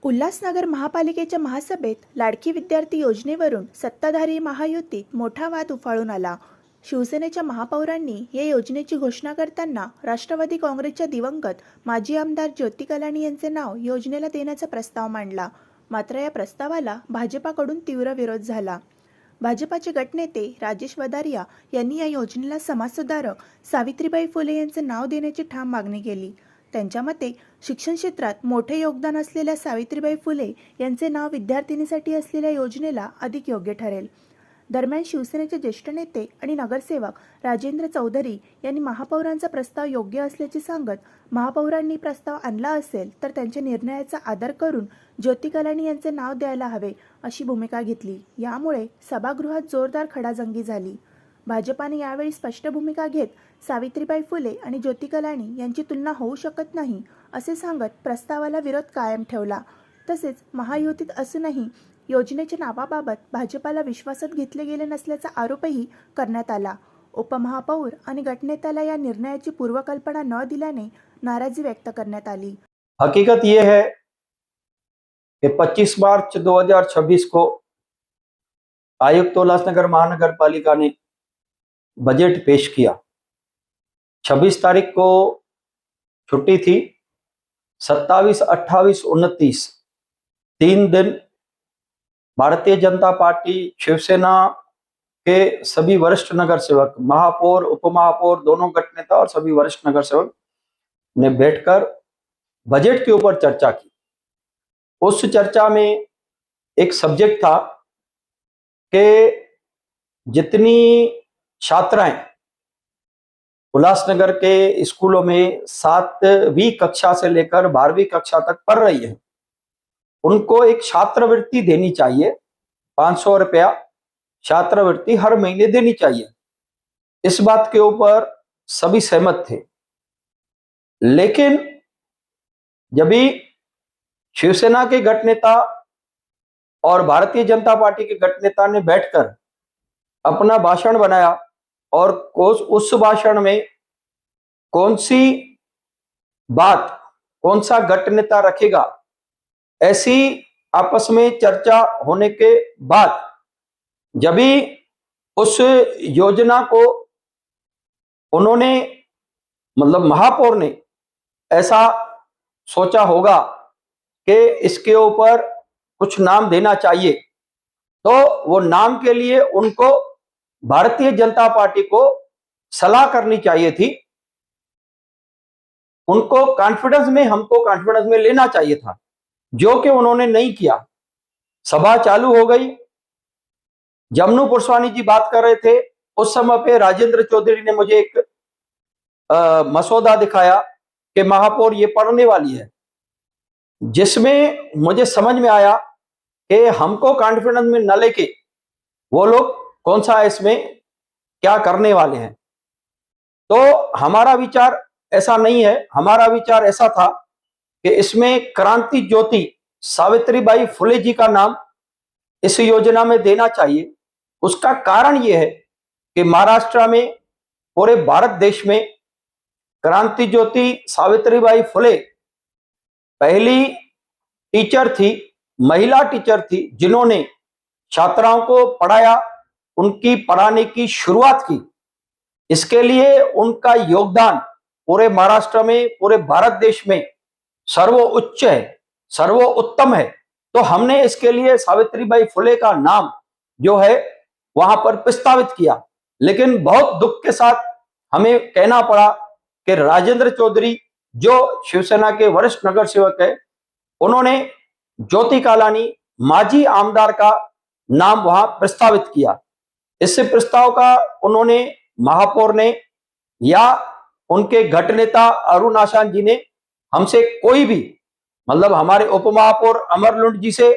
उल्हासनगर महापालिकेच्या महासभेत लाडकी विद्यार्थी योजनेवरून सत्ताधारी महायुतीत मोठा वाद उफाळून आला. शिवसेनेच्या महापौरांनी या योजनेची घोषणा करताना राष्ट्रवादी काँग्रेसच्या दिवंगत माजी आमदार ज्योती कलानी यांचे नाव योजनेला देण्याचा प्रस्ताव मांडला. मात्र या प्रस्तावाला भाजपाकडून तीव्र विरोध झाला. भाजपाचे गटनेते राजेश वदारिया यांनी या योजनेला समाजसुधारक सावित्रीबाई फुले यांचे नाव देण्याची ठाम मागणी केली. त्यांच्या मते शिक्षण क्षेत्रात मोठे योगदान असलेल्या सावित्रीबाई फुले यांचे नाव विद्यार्थिनीसाठी असलेल्या योजनेला अधिक योग्य ठरेल. दरम्यान शिवसेनेचे ज्येष्ठ नेते आणि नगरसेवक राजेंद्र चौधरी यांनी महापौरांचा प्रस्ताव योग्य असल्याचे सांगत महापौरांनी प्रस्ताव आणला असेल तर त्यांच्या निर्णयाचा आदर करून ज्योती कलानी यांचे नाव द्यायला हवे अशी भूमिका घेतली. यामुळे सभागृहात जोरदार खडाजंगी झाली. भाजपाने यावेळी स्पष्ट भूमिका घेत सावित्रीबाई फुले आणि ज्योती कलानी यांची तुलना होऊ शकत नाही असे सांगत प्रस्तावाला विरोध कायम ठेवला. तसेच महायुतीत असूनही योजनेच्या नावाबाबत भाजपाला विश्वासात घेतले गेले नसल्याचा आरोपही करण्यात आला. उपमहापौर आणि गटनेत्याला या निर्णयाची पूर्वकल्पना न दिल्याने नाराजी व्यक्त करण्यात आली. हकीकत ये है कि 25 मार्च 2026 को आयुक्त उल्लासनगर महानगर पालिका ने बजट पेश किया। 26 तारीख को छुट्टी थी। 27, 28, 29 3 दिन भारतीय जनता पार्टी, शिवसेना के सभी वरिष्ठ नगर सेवक, महापौर, उपमहापौर, दोनों गटनेता और सभी वरिष्ठ नगर सेवक ने बैठकर बजट के ऊपर चर्चा की। उस चर्चा में एक सब्जेक्ट था कि जितनी छात्राएं उल्लासनगर के स्कूलों में 7वीं कक्षा से लेकर 12वीं कक्षा तक पढ़ रही है, उनको एक छात्रवृत्ति देनी चाहिए। 500 रुपया छात्रवृत्ति हर महीने देनी चाहिए। इस बात के ऊपर सभी सहमत थे। लेकिन जब भी शिवसेना के गटनेता और भारतीय जनता पार्टी के गटनेता ने बैठकर अपना भाषण बनाया और उस भाषण में कौन सी बात कौन सा गटनेता रखेगा, ऐसी आपस में चर्चा होने के बाद जब भी उस योजना को उन्होंने मतलब महापौर ने ऐसा सोचा होगा कि इसके ऊपर कुछ नाम देना चाहिए, तो वो नाम के लिए उनको भारतीय जनता पार्टी को सलाह करनी चाहिए थी। उनको कॉन्फिडेंस में, हमको कॉन्फिडेंस में लेना चाहिए था, जो कि उन्होंने नहीं किया। सभा चालू हो गई। जमनू पुरस्वानी जी बात कर रहे थे। उस समय पे राजेंद्र चौधरी ने मुझे एक मसौदा दिखाया कि महापौर ये पढ़ने वाली है, जिसमें मुझे समझ में आया कि हमको कॉन्फिडेंस में न लेके वो लोग कौन सा इसमें क्या करने वाले हैं। तो हमारा विचार ऐसा नहीं है। हमारा विचार ऐसा था कि इसमें क्रांति ज्योति सावित्रीबाई फुले जी का नाम इस योजना में देना चाहिए। उसका कारण यह है कि महाराष्ट्र में, पूरे भारत देश में क्रांति ज्योति सावित्रीबाई फुले पहली टीचर थी, महिला टीचर थी, जिन्होंने छात्राओं को पढ़ाया, उनकी पढ़ाने की शुरुआत की। इसके लिए उनका योगदान पूरे महाराष्ट्र में, पूरे भारत देश में सर्वोच्च है, सर्वोत्तम है। तो हमने इसके लिए सावित्रीबाई फुले का नाम जो है वहां पर प्रस्तावित किया। लेकिन बहुत दुख के साथ हमें कहना पड़ा कि राजेंद्र चौधरी, जो शिवसेना के वरिष्ठ नगर सेवक है, उन्होंने ज्योति कलानी माजी आमदार का नाम वहां प्रस्तावित किया। इस प्रस्ताव का उन्होंने, महापौर ने या उनके गटनेता अरुण आशान जी ने हमसे कोई भी, मतलब हमारे उपमहापौर अमरलुंड जी से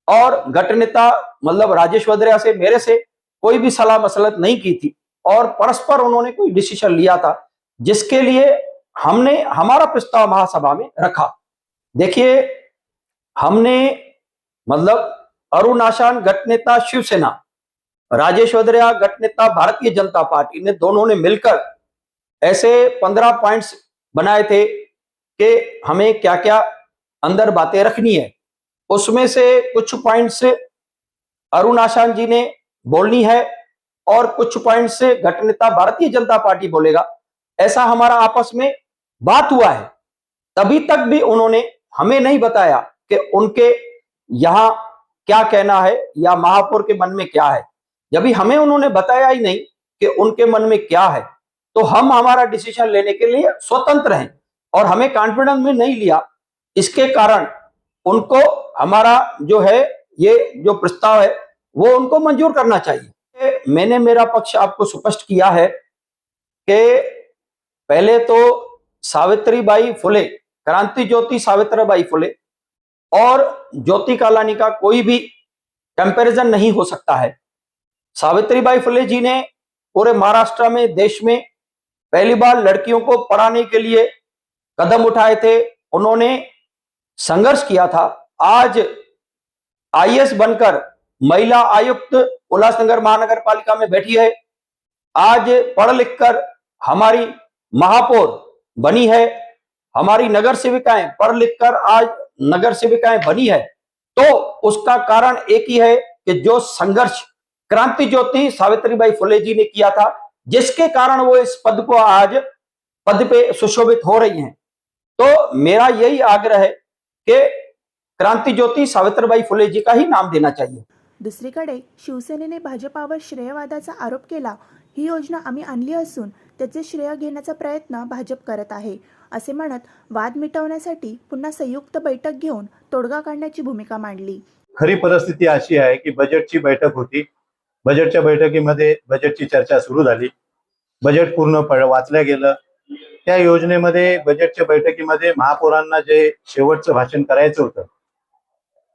और गटनेता मतलब राजेश वदरिया से, मेरे से कोई भी सलाह मसलत नहीं की थी और परस्पर उन्होंने कोई डिसीजन लिया था, जिसके लिए हमने हमारा प्रस्ताव महासभा में रखा। देखिए, हमने मतलब अरुण आशान गटनेता शिवसेना, राजेश वदरिया गटनेता भारतीय जनता पार्टी ने, दोनों ने मिलकर ऐसे 15 पॉइंट्स बनाए थे कि हमें क्या क्या अंदर बातें रखनी है। उसमें से कुछ पॉइंट्स अरुण आशान जी ने बोलनी है और कुछ पॉइंट्स गठनेता भारतीय जनता पार्टी बोलेगा। ऐसा हमारा आपस में बात हुआ है। तभी तक भी उन्होंने हमें नहीं बताया कि उनके यहां क्या कहना है या महापौर के मन में क्या है। जब भी हमें उन्होंने बताया ही नहीं कि उनके मन में क्या है, तो हम हमारा डिसीजन लेने के लिए स्वतंत्र हैं और हमें कॉन्फिडेंस में नहीं लिया। इसके कारण उनको हमारा जो है ये जो प्रस्ताव है वो उनको मंजूर करना चाहिए। मैंने मेरा पक्ष आपको स्पष्ट किया है कि पहले तो सावित्रीबाई फुले, क्रांति ज्योति सावित्रीबाई फुले और ज्योति कालानी का कोई भी कंपैरिजन नहीं हो सकता है। सावित्रीबाई फुले जी ने पूरे महाराष्ट्र में, देश में पहली बार लड़कियों को पढ़ाने के लिए कदम उठाए थे। उन्होंने संघर्ष किया था। आज आईएएस बनकर महिला आयुक्त उल्लासनगर महानगर पालिका में बैठी है। आज पढ़ लिखकर हमारी महापौर बनी है। हमारी नगर सेविकाएं पढ़ लिखकर आज नगर सेविकाएं बनी है। तो उसका कारण एक ही है कि जो संघर्ष क्रांति ज्योति सावित्रीबाई फुले जी ने किया था, जिसके कारण वो इस पद को आज पद पे सुशोभित हो रही हैं। तो मेरा यही आग्रह है कि क्रांति ज्योति सावित्रीबाई फुले जी का ही नाम देना चाहिए। दुसरीकडे शिवसेनेने भाजपावर श्रेयवादाचा आरोप केला। ही योजना आम्ही आणली असून त्याचे श्रेय घेण्याचा प्रयत्न भाजप करत आहे असे म्हणत वाद मिटवण्यासाठी पुन्हा संयुक्त बैठक घेऊन तोडगा काढण्याची भूमिका मांडली। खरी परिस्थिती अशी आहे की बजेटची बैठक होती. बजेटच्या बैठकीमध्ये बजेटची चर्चा सुरू झाली. बजेट पूर्ण वाचलं गेलं. त्या योजनेमध्ये बजेटच्या बैठकीमध्ये महापौरांना जे शेवटचं भाषण करायचं होतं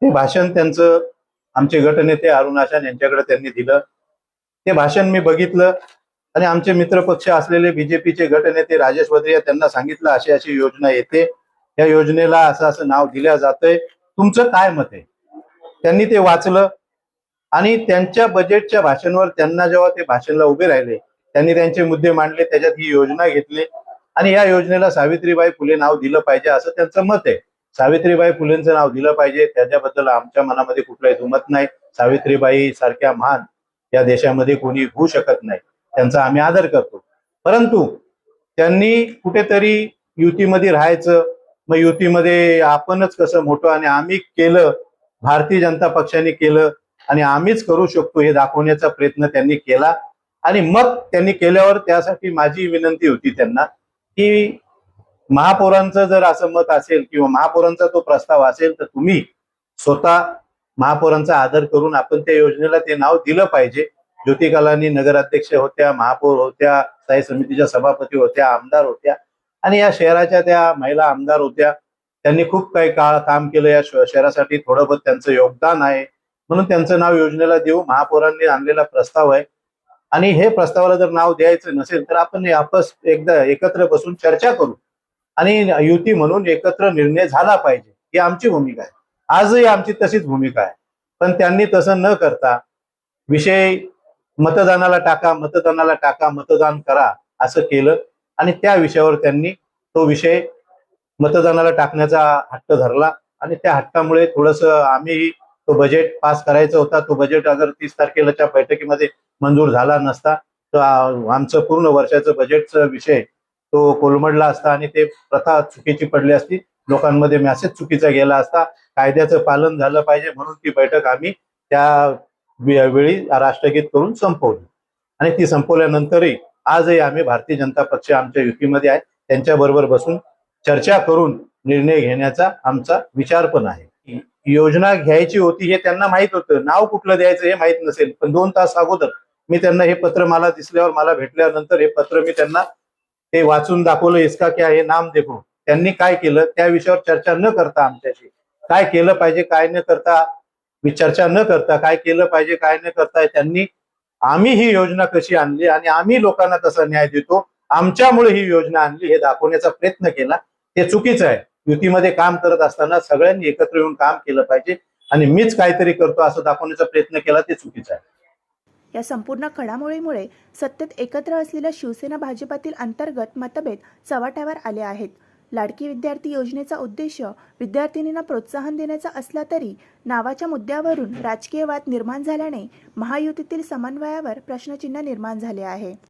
ते भाषण त्यांचं आमचे गटनेते अरुण आशान यांच्याकडे त्यांनी दिलं. ते भाषण मी बघितलं आणि आमचे मित्रपक्ष असलेले बीजेपीचे गटनेते राजेश वद्रिया त्यांना सांगितलं अशी अशी योजना येते, या योजनेला असं असं नाव दिलं जातंय, तुमचं काय मत आहे? त्यांनी ते वाचलं आणि त्यांच्या बजेटच्या भाषणावर त्यांना जेव्हा ते भाषणाला उभे राहिले त्यांनी त्यांचे मुद्दे मांडले, त्याच्यात ही योजना घेतली आणि या योजनेला सावित्रीबाई फुले नाव दिलं पाहिजे असं त्यांचं मत आहे. सावित्रीबाई फुलेंचं नाव दिलं पाहिजे, त्याच्याबद्दल आमच्या मनामध्ये कुठलाही दुमत नाही. सावित्रीबाई सारख्या महान या देशामध्ये कोणी होऊ शकत नाही, त्यांचा आम्ही आदर करतो. परंतु त्यांनी कुठेतरी युतीमध्ये राहायचं, मग युतीमध्ये आपणच कसं मोठं आणि आम्ही केलं, भारतीय जनता पक्षाने केलं आणि आम्हीच करू शकतो हे दाखवण्याचा प्रयत्न त्यांनी केला. आणि मग त्यांनी केल्यावर त्यासाठी माझी विनंती होती त्यांना की महापौरांचं जर असं मत असेल किंवा महापौरांचा तो प्रस्ताव असेल तर तुम्ही स्वतः महापौरांचा आदर करून आपण त्या योजनेला ते नाव दिलं पाहिजे. ज्योती कालानी नगराध्यक्ष होत्या, महापौर होत्या, स्थायी समितीच्या सभापती होत्या, आमदार होत्या आणि या शहराच्या त्या महिला आमदार होत्या. त्यांनी खूप काही काळ काम केलं या शहरासाठी, थोडं बहुत त्यांचं योगदान आहे म्हणून त्यांचं नाव योजनेला देऊ. महापौरांनी आणलेला प्रस्ताव आहे आणि हे प्रस्तावाला जर नाव द्यायचं नसेल तर आपण एकदा एकत्र बसून चर्चा करू आणि युती म्हणून एकत्र निर्णय झाला पाहिजे, ही आमची भूमिका आहे. आजही आमची तशीच भूमिका आहे. पण त्यांनी तसं न करता विषय मतदानाला टाका, मतदानाला टाका, मतदान करा असं केलं आणि त्या विषयावर त्यांनी तो विषय मतदानाला टाकण्याचा हट्ट धरला आणि त्या हट्टामुळे थोडंसं आम्ही तो बजेट पास करायचा होता. तो बजेट अगर 30 तारखेलाच्या बैठकीमध्ये मंजूर झाला नसता तर आमचं पूर्ण वर्षाचं बजेटचा विषय तो कोलमडला असता आणि ते प्रथा चुकीची पडली असती, लोकांमध्ये मेसेज चुकीचा गेला असता. कायद्याचं पालन झालं पाहिजे म्हणून ती बैठक आम्ही त्या वेळी राष्ट्रगीत करून संपवली आणि ती संपवल्यानंतरही आजही आम्ही भारतीय जनता पक्ष आमच्या युतीमध्ये आहे, त्यांच्याबरोबर बसून चर्चा करून निर्णय घेण्याचा आमचा विचार पण आहे. योजना घ्यायची होती हे त्यांना माहित होतं, नाव कुठलं द्यायचं हे माहित नसेल, पण 2 तास अगोदर मी त्यांना हे पत्र मला दिसल्यावर, मला भेटल्यानंतर हे पत्र मी त्यांना ते वाचून दाखवलं. इसका क्या हे नाम देखो. त्यांनी काय केलं त्या विषयावर चर्चा न करता आमच्याशी काय केलं पाहिजे काय न करता चर्चा न करता काय केलं पाहिजे काय न करता त्यांनी आम्ही ही योजना कशी आणली आणि आम्ही लोकांना कसा न्याय देतो, आमच्यामुळे ही योजना आणली हे दाखवण्याचा प्रयत्न केला. ते चुकीचं आहे. युतीमध्ये काम करत असताना सगळ्यांनी एकत्र येऊन काम केलं पाहिजे आणि मीच काहीतरी करतो असं दाखवण्याचा प्रयत्न केला ते चुकीचं आहे. या संपूर्ण घडामोडीमुळे सत्तेत एकत्र असलेल्या शिवसेना भाजपातील अंतर्गत मतभेद चव्हाट्यावर आले आहेत. लाडकी विद्यार्थी योजनेचा उद्देश विद्यार्थिनींना प्रोत्साहन देण्याचा असला तरी नावाच्या मुद्द्यावरून राजकीय वाद निर्माण झाल्याने महायुतीतील समन्वयावर प्रश्नचिन्ह निर्माण झाले आहे.